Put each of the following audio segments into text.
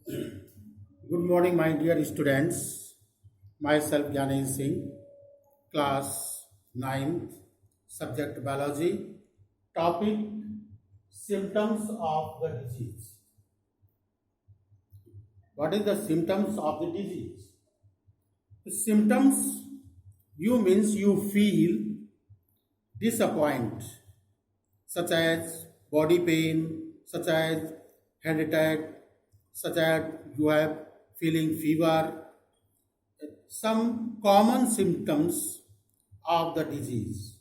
Good morning, my dear students. Myself, Gyanesh Singh, class 9th, subject biology, topic symptoms of the disease. What is the symptoms of the disease? The symptoms you means you feel disappoint, such as body pain, such as head attack, such as you have feeling fever, some common symptoms of the disease.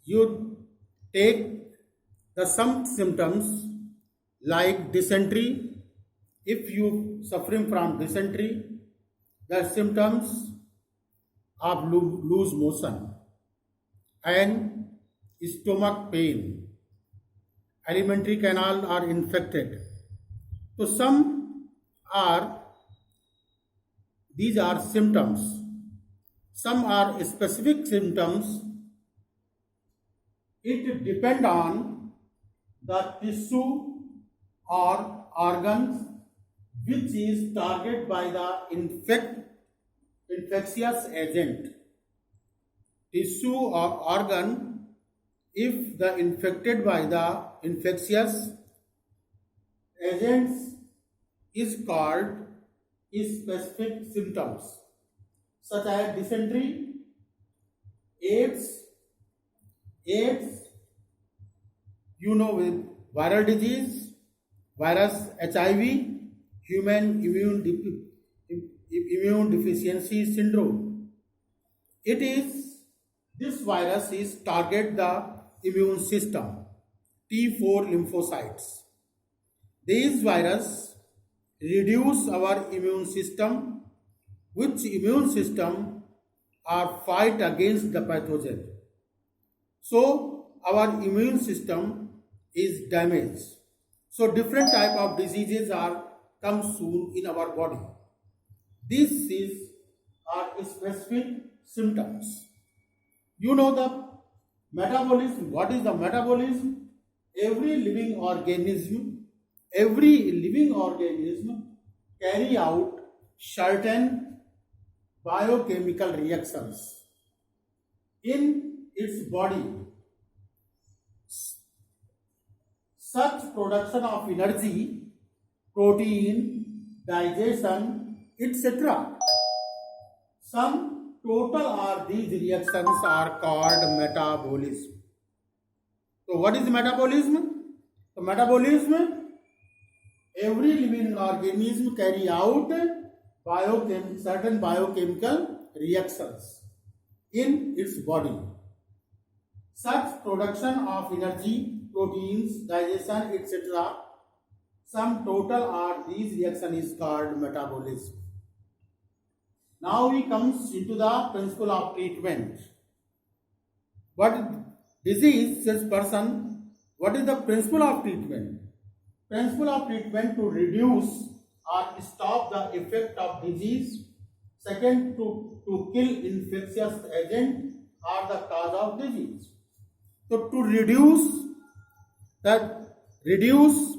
You take the some symptoms like dysentery. If you suffering from dysentery, the symptoms of loose motion and stomach pain, alimentary canal are infected. So some are these are symptoms. Some are specific symptoms. It depend on the tissue or organs which is targeted by the infectious agent. Tissue or organ, if the infected by the infectious agents, is called specific symptoms such as dysentery, AIDS, with viral disease, virus HIV, human immune deficiency syndrome. It is this virus is target the immune system, T4 lymphocytes. These virus reduce our immune system, which immune system are fight against the pathogen. So our immune system is damaged. So different type of diseases are come soon in our body. This is are specific symptoms. You know the metabolism. What is the metabolism? Every living organism carry out certain biochemical reactions in its body. Such production of energy, protein, digestion, etc. Some total are these reactions are called metabolism. So what is metabolism? So metabolism, every living organism carry out certain biochemical reactions in its body. Such production of energy, proteins, digestion, etc. Some total are these reaction is called metabolism. Now we comes into the principle of treatment. What disease says person? What is the principle of treatment? Principle of treatment to reduce or stop the effect of disease. Second, to kill infectious agent or the cause of disease. So to reduce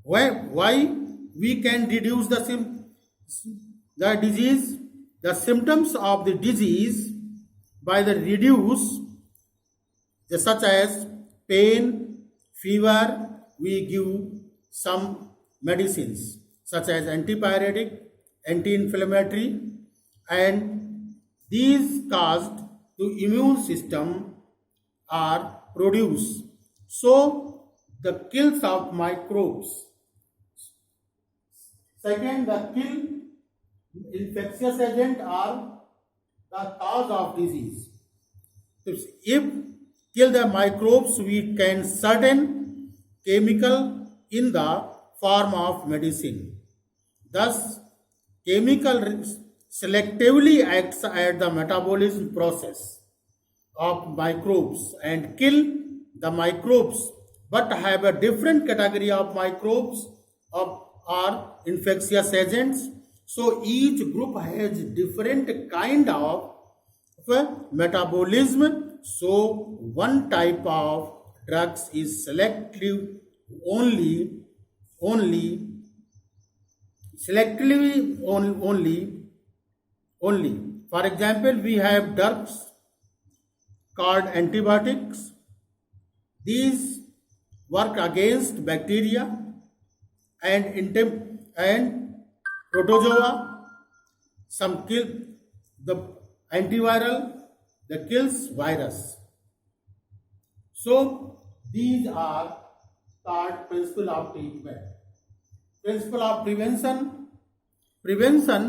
why we can reduce the disease, the symptoms of the disease by the reduce, such as pain, fever, we give some medicines such as antipyretic, anti-inflammatory, and these caused to immune system are produced. So the kills of microbes. Second, the kill infectious agent are the cause of disease. If kill the microbes, we can certain chemical in the form of medicine. Thus, chemical selectively acts at the metabolism process of microbes and kill the microbes, but have a different category of microbes are infectious agents. So each group has different kind of metabolism. So one type of drugs is selective only only selectively only. For example, we have drugs called antibiotics. These work against bacteria and and protozoa. Some kill the antiviral that kills virus. So these are called principle of treatment. Principle of prevention. Prevention,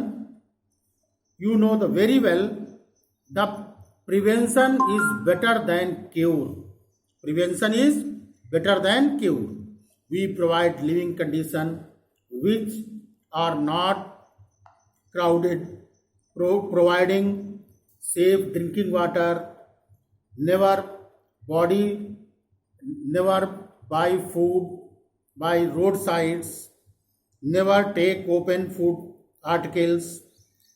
you know the very well, the prevention is better than cure. Prevention is better than cure. We provide living conditions which are not crowded, providing safe drinking water, never body, never buy food by roadsides, never take open food articles,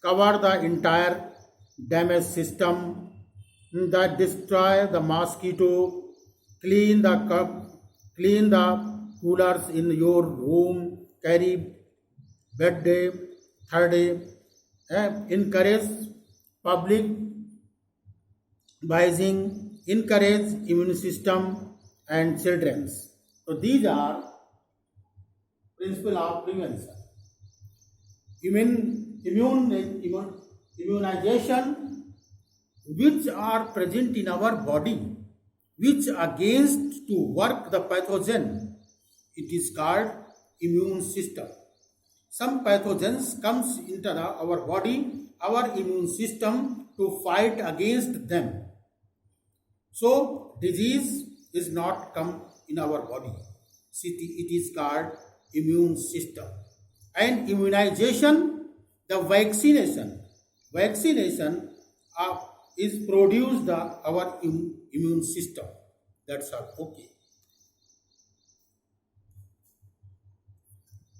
cover the entire damaged system that destroy the mosquito, clean the cup, clean the coolers in your room, carry bed day, third day, encourage public biasing, encourage immune system and children's. So these are principle of prevention. Immunization which are present in our body, which against to work the pathogen, it is called immune system. Some pathogens comes into our body, our immune system to fight against them. So disease is not come in our body. It is called immune system. And immunization, the vaccination is produced our immune system. That's all. Okay.